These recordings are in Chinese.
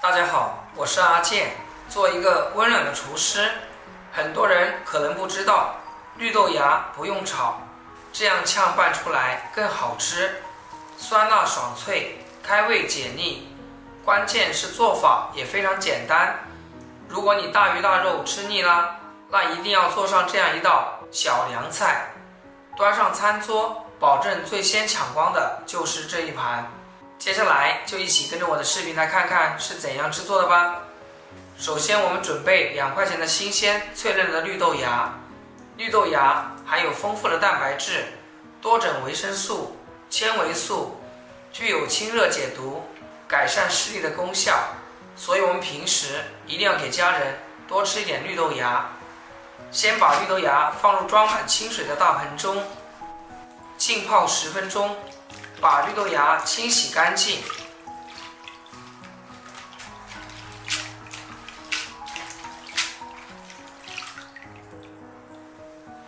大家好，我是阿健。做一个温暖的厨师，很多人可能不知道，绿豆芽不用炒，这样炝拌出来更好吃，酸辣爽脆，开胃解腻。关键是做法也非常简单。如果你大鱼大肉吃腻了，那一定要做上这样一道小凉菜，端上餐桌，保证最先抢光的就是这一盘。接下来就一起跟着我的视频来看看是怎样制作的吧。首先我们准备2块钱的新鲜脆嫩的绿豆芽。绿豆芽含有丰富的蛋白质、多种维生素、纤维素，具有清热解毒、改善视力的功效，所以我们平时一定要给家人多吃一点绿豆芽。先把绿豆芽放入装满清水的大盆中，浸泡10分钟，把绿豆芽清洗干净。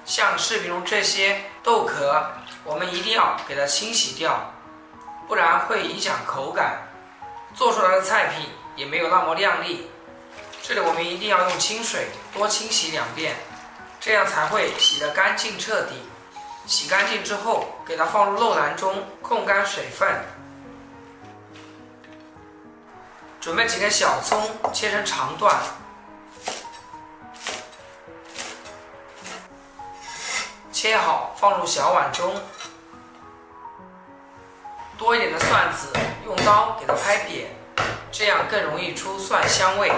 像视频中这些豆壳，我们一定要给它清洗掉，不然会影响口感，做出来的菜品也没有那么亮丽。这里我们一定要用清水多清洗2遍，这样才会洗得干净彻底。洗干净之后，给它放入漏篮中控干水分。准备几根小葱，切成长段。切好放入小碗中。多一点的蒜子，用刀给它拍扁，这样更容易出蒜香味。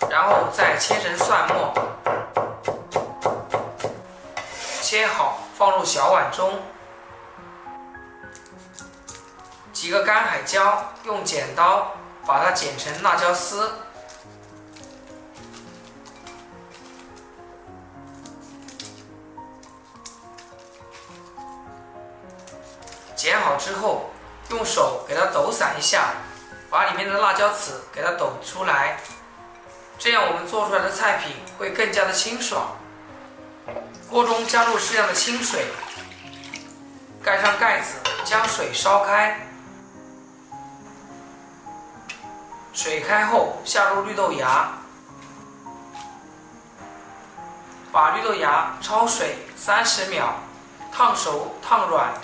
然后再切成蒜末，切好放入小碗中。几个干海椒，用剪刀把它剪成辣椒丝。剪好之后，用手给它抖散一下，把里面的辣椒籽给它抖出来，这样我们做出来的菜品会更加的清爽。锅中加入适量的清水，盖上盖子，将水烧开。水开后下入绿豆芽，把绿豆芽焯水30秒，烫熟烫软。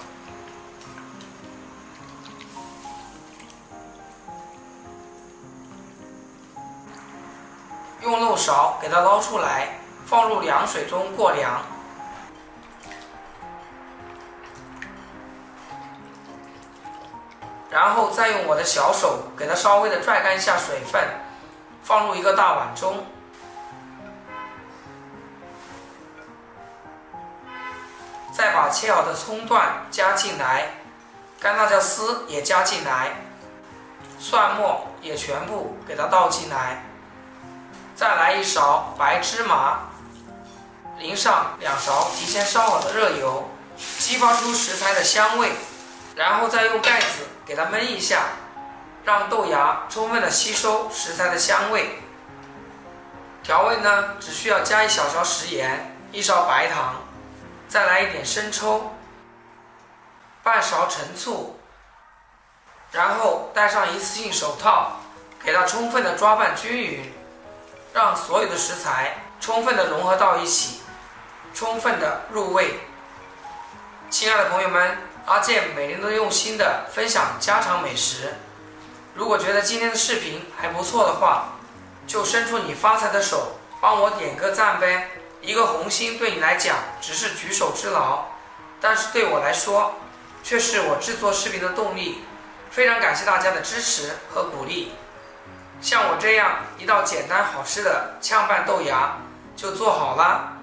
用漏勺给它捞出来，放入凉水中过凉。然后再用我的小手给它稍微的拽干一下水分，放入一个大碗中。再把切好的葱段加进来，干辣椒丝也加进来，蒜末也全部给它倒进来。再来1勺白芝麻，淋上2勺提前烧好的热油，激发出食材的香味，然后再用盖子给它焖一下，让豆芽充分的吸收食材的香味。调味呢，只需要加1小勺食盐，1勺白糖，再来一点生抽，半勺陈醋，然后戴上一次性手套，给它充分的抓拌均匀。让所有的食材充分的融合到一起，充分的入味。亲爱的朋友们，阿健每天都用心的分享家常美食。如果觉得今天的视频还不错的话，就伸出你发财的手，帮我点个赞呗。一个红心对你来讲只是举手之劳，但是对我来说，却是我制作视频的动力。非常感谢大家的支持和鼓励。像我这样一道简单好吃的炝拌豆芽就做好了，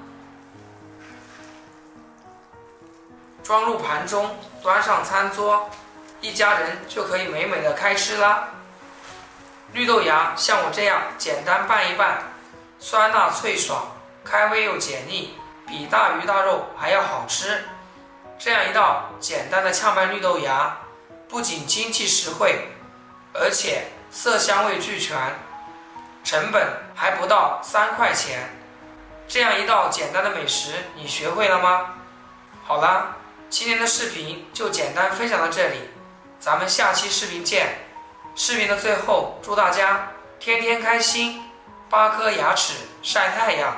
装入盘中，端上餐桌，一家人就可以美美的开吃啦。绿豆芽像我这样简单拌一拌，酸辣脆爽，开胃又解腻，比大鱼大肉还要好吃。这样一道简单的炝拌绿豆芽，不仅经济实惠，而且色香味俱全，成本还不到3块钱。这样一道简单的美食，你学会了吗？好了，今天的视频就简单分享到这里，咱们下期视频见。视频的最后，祝大家天天开心，8颗牙齿晒太阳。